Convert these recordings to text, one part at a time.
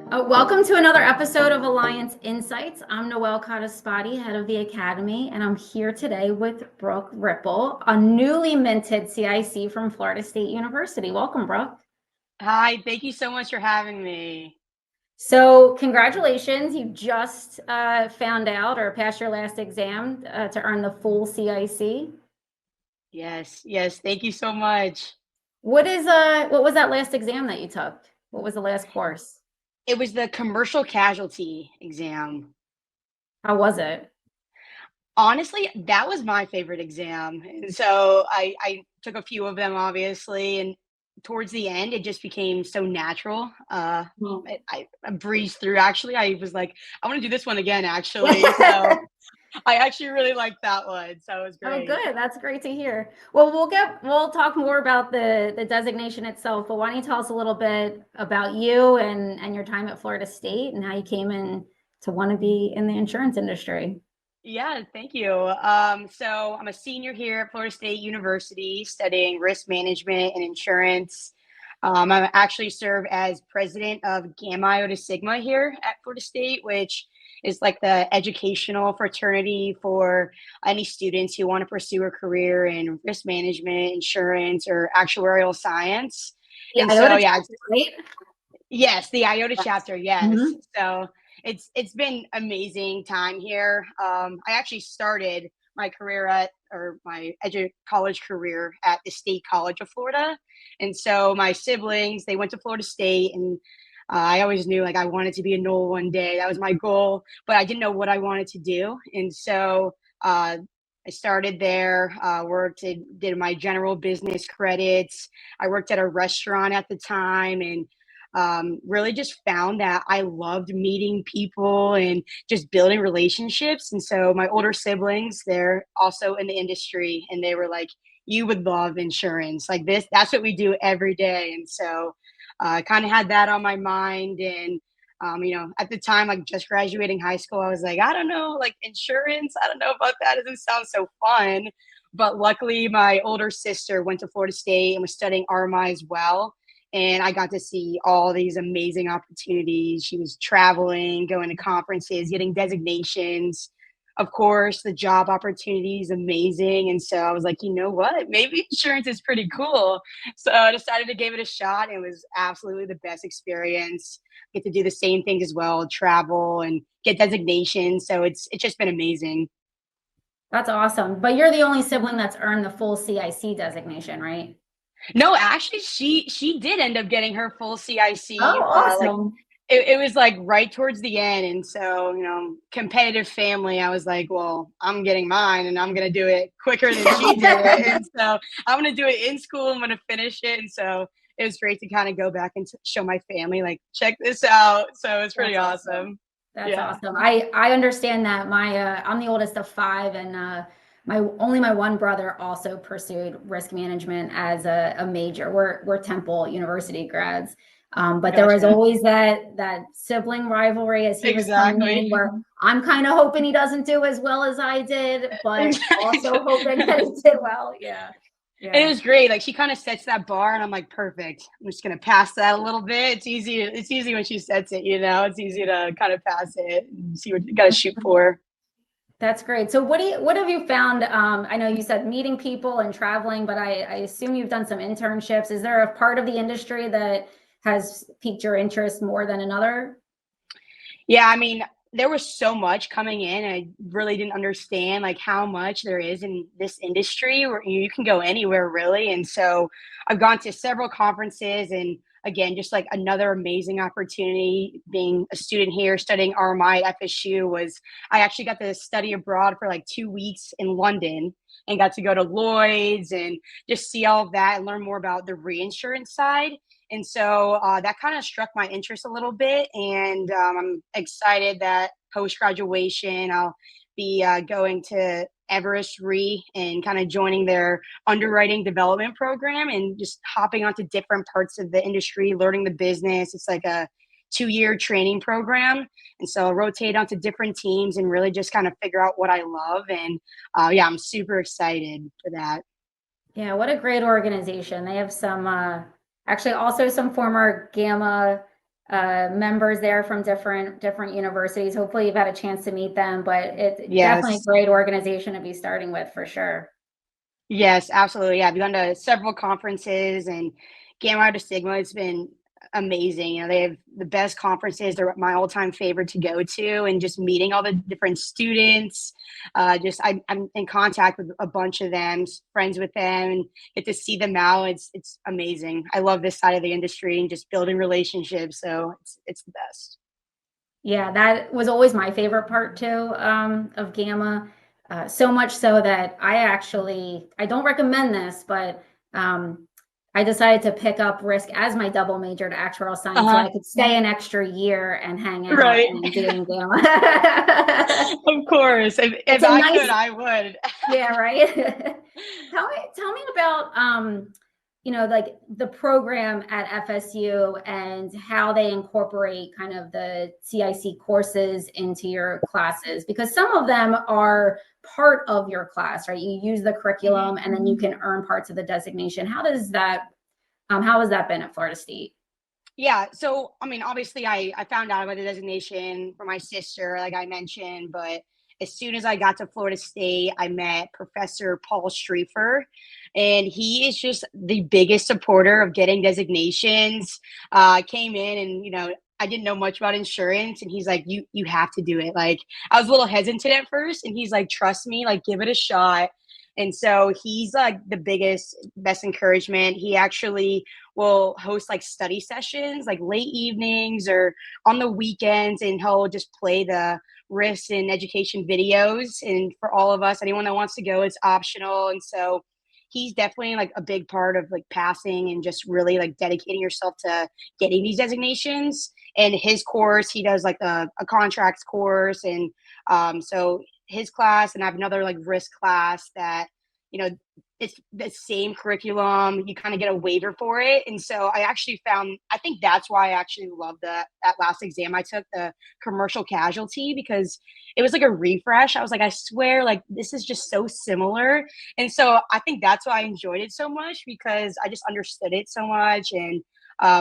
Welcome to another episode of Alliance Insights. I'm Noelle Codispoti, head of the Academy, and I'm here today with Brooke Rypel, a newly minted CIC from Florida State University. Welcome, Brooke. Hi, thank you so much for having me. So congratulations, you just found out or passed your last exam to earn the full CIC. Yes, thank you so much. What was that last exam that you took? What was the last course? It was the commercial casualty exam. How was it? Honestly, that was my favorite exam. And so I took a few of them, obviously, and towards the end, it just became so natural. I breezed through. Actually, I was like, I want to do this one again, actually. So I actually really liked that one. So it was Oh, great. good. That's great to hear. Well, we'll talk more about the designation itself, but why don't you tell us a little bit about you and your time at Florida State and how you came in to want to be in the insurance industry? Yeah, thank you. So I'm a senior here at Florida State University studying risk management and insurance. I actually serve as president of Gamma Iota Sigma here at Florida State, which is like the educational fraternity for any students who want to pursue a career in risk management, insurance, or actuarial science. The And so, IOTA yeah, chapter, right? yes, the Iota Yes. chapter, yes. Mhm. So it's been amazing time here. I actually started my career at or my college career at the State College of Florida, and so my siblings they went to Florida State, and I always knew like I wanted to be a Knoll one day. That was my goal, but I didn't know what I wanted to do, and so. I started there, did my general business credits. I worked at a restaurant at the time, and really just found that I loved meeting people and just building relationships. And so my older siblings, they're also in the industry, and they were like, you would love insurance. Like this, that's what we do every day. And so I kind of had that on my mind. And at the time, like just graduating high school, I was like, I don't know, like insurance, I don't know about that. It doesn't sound so fun. But luckily, my older sister went to Florida State and was studying RMI as well, and I got to see all these amazing opportunities. She was traveling, going to conferences, getting designations. Of course, the job opportunity is amazing. And so I was like, you know what? Maybe insurance is pretty cool. So I decided to give it a shot. It was absolutely the best experience. Get to do the same things as well, travel and get designations. So it's just been amazing. That's awesome. But you're the only sibling that's earned the full CIC designation, right? No, actually, she did end up getting her full CIC. Oh, Like awesome. it was like right towards the end, and so competitive family. I was like, well, I'm getting mine, and I'm gonna do it quicker than she did it, and so I'm gonna do it in school. I'm gonna finish it, and so it was great to kind of go back and show my family, like, check this out. So it's pretty That's awesome. awesome. That's Yeah. awesome. I understand that. I'm the oldest of five, and my one brother also pursued risk management as a major. We're Temple University grads. But there was Gotcha. always that sibling rivalry as he was coming in, Exactly. where I'm kind of hoping he doesn't do as well as I did, but also Exactly. hoping that he did well. Yeah. And it Yeah. was great. Like she kind of sets that bar, and I'm like, perfect. I'm just gonna pass that a little bit. It's easy. It's easy when she sets it. It's easy to kind of pass it and see what you got to shoot for. That's great. So what have you found? I know you said meeting people and traveling, but I assume you've done some internships. Is there a part of the industry that has piqued your interest more than another? Yeah, I mean, there was so much coming in. I really didn't understand like how much there is in this industry where you can go anywhere really. And so I've gone to several conferences, and again, just like another amazing opportunity being a student here studying RMI at FSU was I actually got to study abroad for like 2 weeks in London and got to go to Lloyd's and just see all of that and learn more about the reinsurance side. And so that kind of struck my interest a little bit. And I'm excited that post graduation, I'll be going to Everest Re and kind of joining their underwriting development program and just hopping onto different parts of the industry, learning the business. It's like a 2 year training program. And so I'll rotate onto different teams and really just kind of figure out what I love. And yeah, I'm super excited for that. Yeah, what a great organization. They have some actually also some former Gamma members there from different universities. Hopefully you've had a chance to meet them, but it's definitely a Yes. great organization to be starting with for sure. Yes, absolutely. Yeah, I've gone to several conferences and Gamma Iota Sigma. It's been amazing. You know, they have the best conferences. They're my all-time favorite to go to, and just meeting all the different students. I'm in contact with a bunch of them, friends with them, and get to see them out. It's amazing. I love this side of the industry and just building relationships. So it's the best. Yeah, that was always my favorite part too, of Gamma. So much so that I don't recommend this, but I decided to pick up risk as my double major to actuarial science so Uh-huh. I could stay an extra year and hang out Right. and be in Gamma. Of course. It's If a I nice, could, I would. yeah, right. Tell me about like the program at FSU and how they incorporate kind of the CIC courses into your classes, because some of them are part of your class, right? You use the curriculum and then you can earn parts of the designation. How has that been at Florida State? Yeah. So, I mean, obviously, I found out about the designation from my sister, like I mentioned, but as soon as I got to Florida State, I met Professor Paul Striefer, and he is just the biggest supporter of getting designations. Came in and, I didn't know much about insurance, and he's like, you have to do it. Like, I was a little hesitant at first, and he's like, trust me, like, give it a shot. And so he's like the best encouragement. He actually will host like study sessions, like late evenings or on the weekends, and he'll just play the risks and education videos. And for all of us, anyone that wants to go, it's optional. And so he's definitely like a big part of like passing and just really like dedicating yourself to getting these designations. And his course, he does like a contracts course, and so his class, and I have another like risk class that you know it's the same curriculum. You kind of get a waiver for it, and so I think that's why I actually love that last exam I took, the commercial casualty, because it was like a refresh. I was like, I swear, like this is just so similar, and so I think that's why I enjoyed it so much, because I just understood it so much. And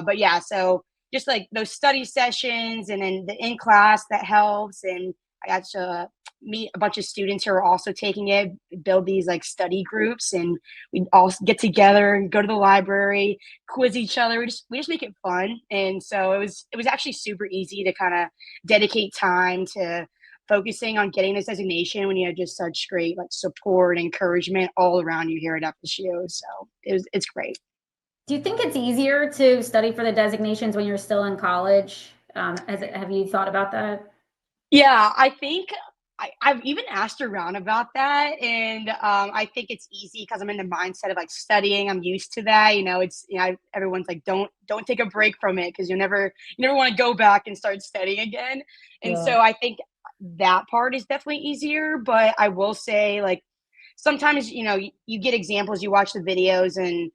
but yeah, so just like those study sessions and then the in class that helps. And I got to meet a bunch of students who are also taking it, build these like study groups, and we all get together and go to the library, quiz each other. We just make it fun. And so it was actually super easy to kind of dedicate time to focusing on getting this designation when you have just such great like support and encouragement all around you here at FSU. So it's great. Do you think it's easier to study for the designations when you're still in college? Have you thought about that? Yeah, I think I've even asked around about that, and I think it's easy because I'm in the mindset of like studying. I'm used to that. Everyone's like, don't take a break from it because you never want to go back and start studying again. And Yeah. so I think that part is definitely easier. But I will say, like, sometimes you get examples, you watch the videos, and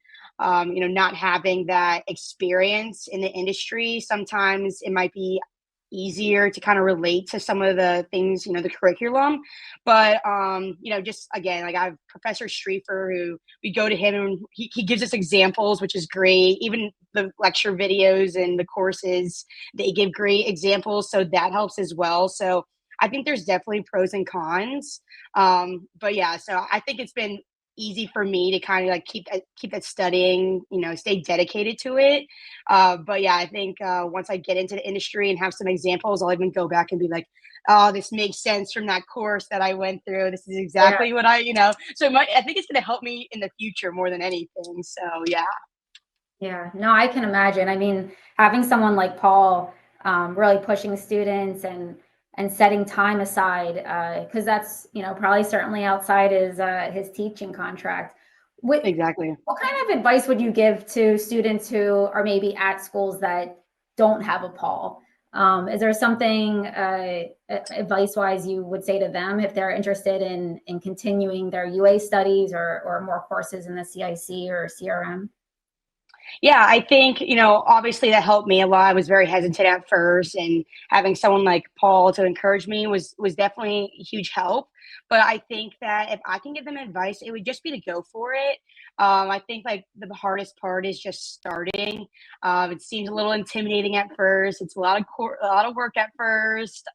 not having that experience in the industry, sometimes it might be easier to kind of relate to some of the things, the curriculum. But just again, like I have Professor Striefer, who we go to him and he gives us examples, which is great. Even the lecture videos and the courses, they give great examples, so that helps as well. So I think there's definitely pros and cons. But yeah, so I think it's been easy for me to kind of like keep that studying, stay dedicated to it. But yeah, I think once I get into the industry and have some examples, I'll even go back and be like, oh, this makes sense from that course that I went through. This is Yeah. exactly what So I think it's going to help me in the future more than anything. So yeah. Yeah, no, I can imagine. I mean, having someone like Paul really pushing students and setting time aside, because that's probably certainly outside his teaching contract. Exactly. What kind of advice would you give to students who are maybe at schools that don't have a Paul? Is there something advice-wise you would say to them if they're interested in continuing their UA studies or more courses in the CIC or CRM? Yeah, I think, obviously that helped me a lot. I was very hesitant at first, and having someone like Paul to encourage me was definitely a huge help. But I think that if I can give them advice, it would just be to go for it. I think like the hardest part is just starting. It seems a little intimidating at first. It's a lot of work at first.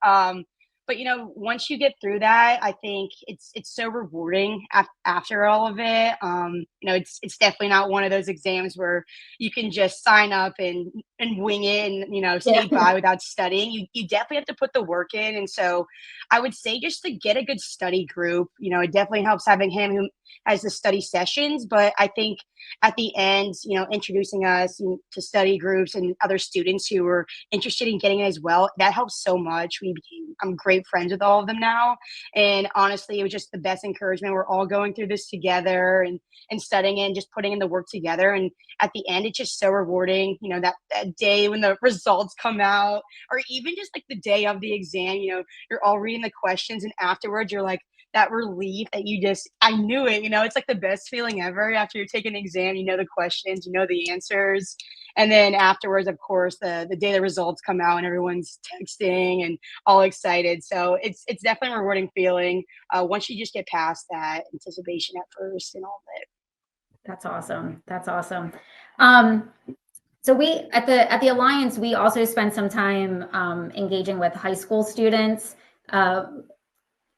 But once you get through that, I think it's so rewarding after all of it. It's definitely not one of those exams where you can just sign up and wing it and Yeah. skate by without studying. You definitely have to put the work in. And so I would say just to get a good study group. It definitely helps having him who has the study sessions. But I think at the end, introducing us to study groups and other students who were interested in getting it as well, that helps so much. I'm great friends with all of them now, and honestly, it was just the best encouragement. We're all going through this together, and studying it and just putting in the work together. And at the end, it's just so rewarding. That day when the results come out, or even just like the day of the exam. You're all reading the questions, and afterwards, you're like, that relief that I knew it. It's like the best feeling ever after you're taking an exam. You know the questions, you know the answers, and then afterwards, of course, the day the results come out and everyone's texting and all excited. So it's definitely a rewarding feeling once you just get past that anticipation at first and all of it. That's awesome. That's awesome. Um, so we at the Alliance, we also spend some time engaging with high school students,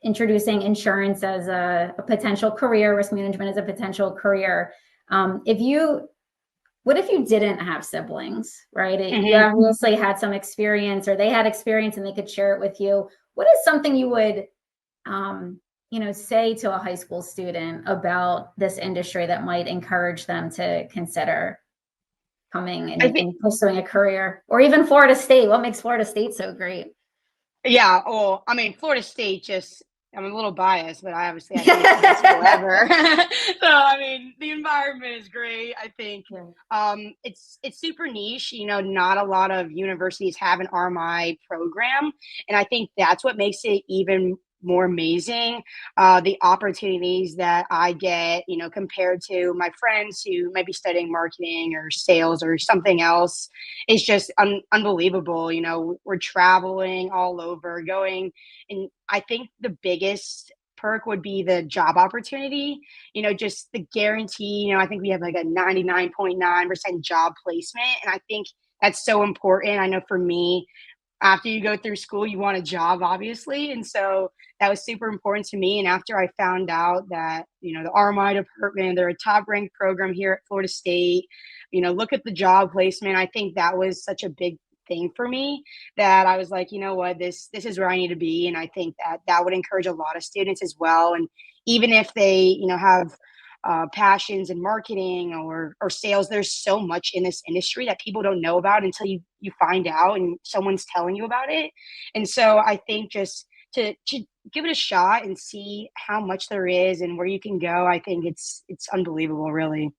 introducing insurance as a potential career, risk management as a potential career. What if you didn't have siblings, right? You Mhm. obviously had some experience, or they had experience and they could share it with you. What is something you would, say to a high school student about this industry that might encourage them to consider coming I think, and pursuing a career, or even Florida State? What makes Florida State so great? yeah. Well, I mean, Florida State just. I'm a little biased, but I think it's the best school ever. So I mean, the environment is great. I think Yeah. it's super niche. Not a lot of universities have an RMI program, and I think that's what makes it even more amazing. The opportunities that I get, compared to my friends who might be studying marketing or sales or something else, is just unbelievable. We're traveling all over, going, and I think the biggest perk would be the job opportunity, just the guarantee. I think we have like a 99.9% job placement. And I think that's so important. I know for me, after you go through school, you want a job, obviously. And so that was super important to me. And after I found out that, the RMI department, they're a top ranked program here at Florida State, look at the job placement. I think that was such a big thing for me that I was like, you know what, this is where I need to be. And I think that would encourage a lot of students as well. And even if they, have passions in marketing or sales, there's so much in this industry that people don't know about until you find out and someone's telling you about it. And so I think just to give it a shot and see how much there is and where you can go, I think it's unbelievable, really.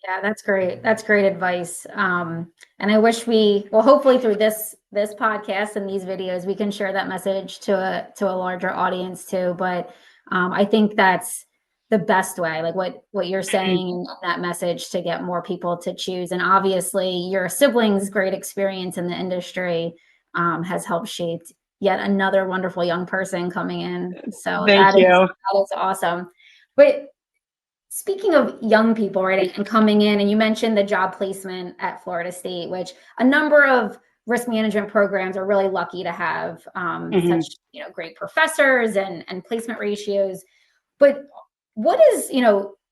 Yeah, that's great. That's great advice. And I wish hopefully through this podcast and these videos, we can share that message to a larger audience too. But I think that's the best way, like what you're saying in that message, to get more people to choose. And obviously, your siblings' great experience in the industry has helped shape yet another wonderful young person coming in. So Thank you. that is awesome. But speaking of young people, right, and coming in, and you mentioned the job placement at Florida State, which a number of risk management programs are really lucky to have Mhm. such great professors and placement ratios. But what is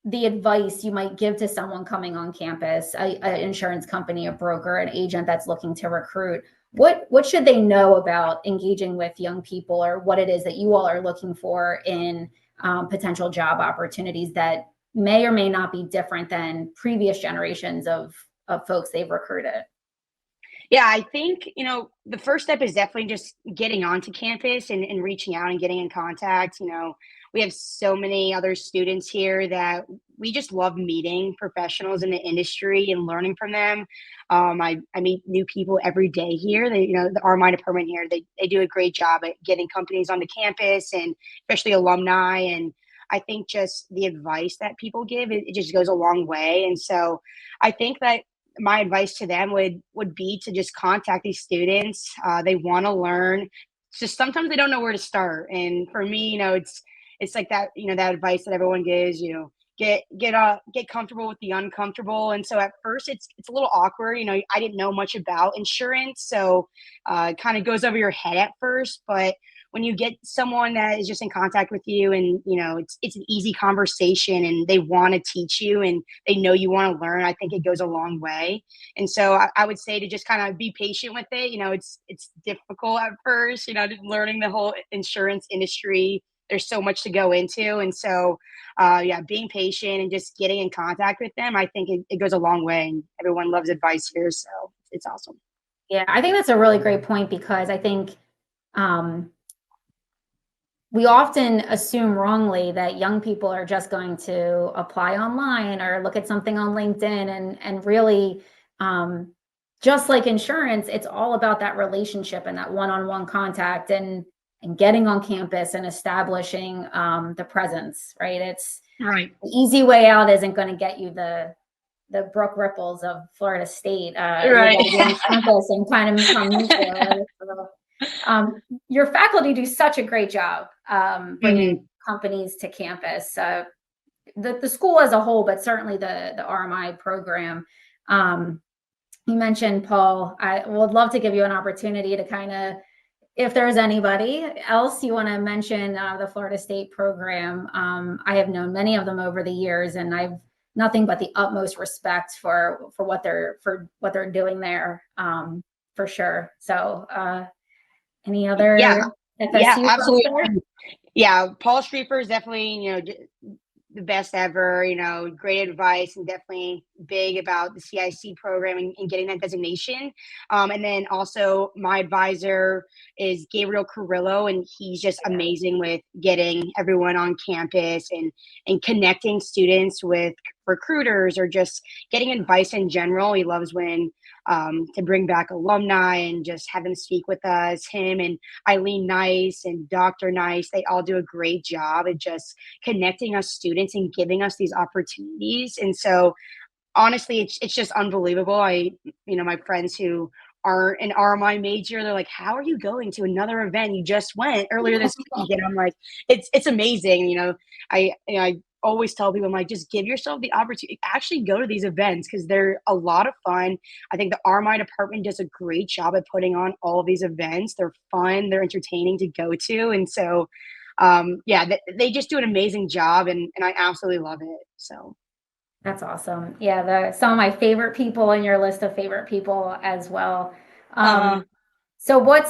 the advice you might give to someone coming on campus, an insurance company, a broker, an agent that's looking to recruit? What should they know about engaging with young people, or what it is that you all are looking for in potential job opportunities that may or may not be different than previous generations of folks they've recruited? Yeah, I think, the first step is definitely just getting onto campus and reaching out and getting in contact. We have so many other students here that we just love meeting professionals in the industry and learning from them. I meet new people every day here. The RMI department here, they do a great job at getting companies onto campus, and especially alumni. And I think just the advice that people give, it just goes a long way. And so I think that my advice to them would be to just contact these students. They want to learn. Just sometimes they don't know where to start. And for me, it's like that, that advice that everyone gives, get comfortable with the uncomfortable. And so at first it's a little awkward. I didn't know much about insurance, so it kind of goes over your head at first. But when you get someone that is just in contact with you, and it's an easy conversation, and they want to teach you, and they know you want to learn, I think it goes a long way. And so I would say to just kind of be patient with it. It's difficult at first, learning the whole insurance industry. There's so much to go into. And so, being patient and just getting in contact with them, I think it goes a long way. And everyone loves advice here. So it's awesome. Yeah, I think that's a really great point, because I think we often assume wrongly that young people are just going to apply online or look at something on LinkedIn, and really, just like insurance, it's all about that relationship and that one-on-one contact, and getting on campus and establishing the presence, right? It's right. The easy way out isn't going to get you the Brooke Rypels of Florida State. Right. You gotta get on campus and kind of come meet you. Your faculty do such a great job bringing companies to campus. The school as a whole, but certainly the RMI program. You mentioned Paul. I would love to give you an opportunity to kind of, if there's anybody else you want to mention, the Florida State program. I have known many of them over the years, and I've nothing but the utmost respect for what they're doing there, for sure. So, any other? Yeah, FSU absolutely. Yeah, Paul Streefer is definitely the best ever. Great advice, and definitely big about the CIC program and getting that designation. And then also my advisor is Gabriel Carrillo, and he's just amazing with getting everyone on campus and connecting students with recruiters, or just getting advice in general. He loves when to bring back alumni and just have them speak with us. Him and Eileen Nice and Dr. Nice, they all do a great job at just connecting us students and giving us these opportunities. And so honestly, it's just unbelievable. My friends who aren't an RMI major, they're like, how are you going to another event? You just went earlier this week. And I'm like, it's amazing. I always tell people, I'm like, just give yourself the opportunity, actually go to these events, because they're a lot of fun. I think the RMI department does a great job at putting on all of these events. They're fun, they're entertaining to go to. And so, they just do an amazing job, and I absolutely love it. So. That's awesome. Yeah, some of my favorite people in your list of favorite people as well. So what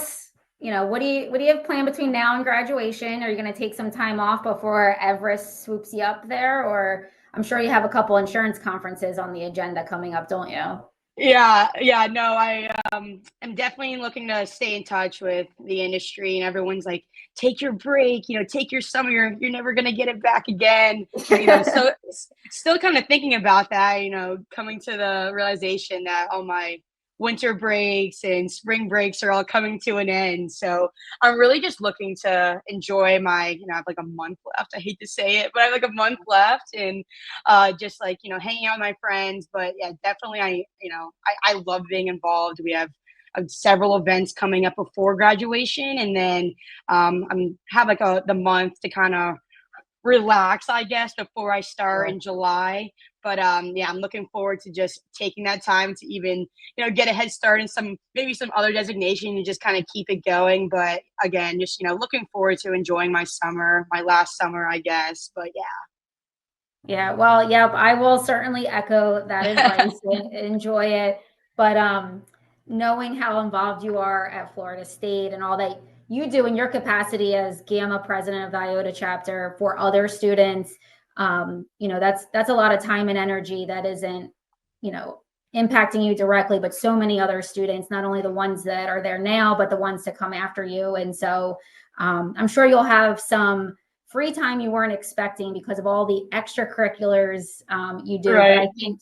do you have planned between now and graduation? Are you going to take some time off before Everest swoops you up there? Or I'm sure you have a couple insurance conferences on the agenda coming up, don't you? Yeah, no, I am definitely looking to stay in touch with the industry, and everyone's like, take your break, take your summer, you're never gonna get it back again. So still kind of thinking about that, coming to the realization that all my winter breaks and spring breaks are all coming to an end. So I'm really just looking to enjoy I have like a month left. I hate to say it, but I have like a month left, and just like, hanging out with my friends. But yeah, definitely I love being involved. We have several events coming up before graduation, and then I'm have like the month to kind of relax, I guess, before I start in July. But I'm looking forward to just taking that time to even, get a head start in maybe some other designation, and just kind of keep it going. But again, just, looking forward to enjoying my last summer, I guess. But yeah. Yeah, well, yeah, I will certainly echo that advice and enjoy it. But knowing how involved you are at Florida State and all that you do in your capacity as Gamma president of the IOTA chapter for other students, that's a lot of time and energy that isn't, impacting you directly, but so many other students, not only the ones that are there now, but the ones to come after you. And so I'm sure you'll have some free time you weren't expecting because of all the extracurriculars you do. Right. But I think,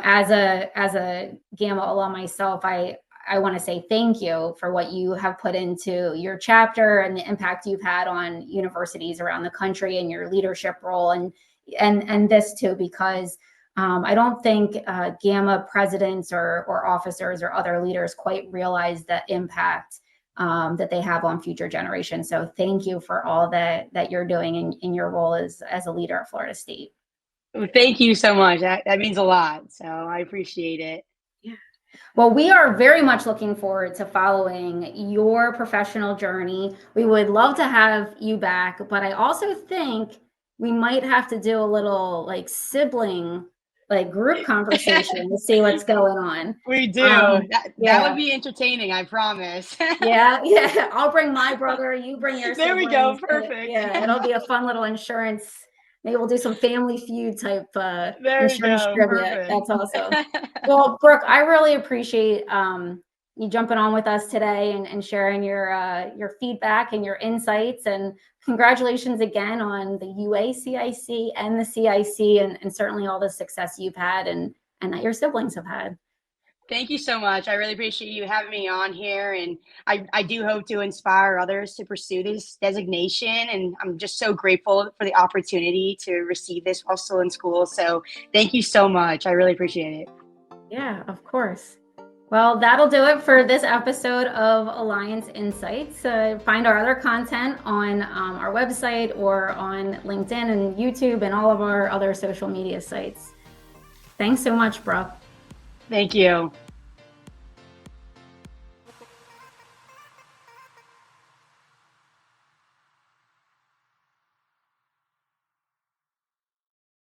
as a Gamma alum myself, I I want to say thank you for what you have put into your chapter and the impact you've had on universities around the country and your leadership role, and this too, because I don't think Gamma presidents or officers or other leaders quite realize the impact that they have on future generations. So thank you for all that you're doing in your role as a leader at Florida State. Well, thank you so much. That means a lot. So I appreciate it. Yeah. Well, we are very much looking forward to following your professional journey. We would love to have you back, but I also think we might have to do a little like sibling, like group conversation to see what's going on. We do. That would be entertaining, I promise. Yeah. I'll bring my brother, you bring your There siblings. we go. Perfect. Yeah, it'll be a fun little insurance. Maybe we'll do some Family Feud type insurance trivia. Perfect. That's awesome. Well, Brooke, I really appreciate you jumping on with us today and sharing your feedback and your insights. And congratulations again on the UA CIC and the CIC, and certainly all the success you've had and that your siblings have had. Thank you so much. I really appreciate you having me on here. And I do hope to inspire others to pursue this designation. And I'm just so grateful for the opportunity to receive this while still in school. So thank you so much. I really appreciate it. Yeah, of course. Well, that'll do it for this episode of Alliance Insights. Find our other content on our website or on LinkedIn and YouTube and all of our other social media sites. Thanks so much, Brooke. Thank you.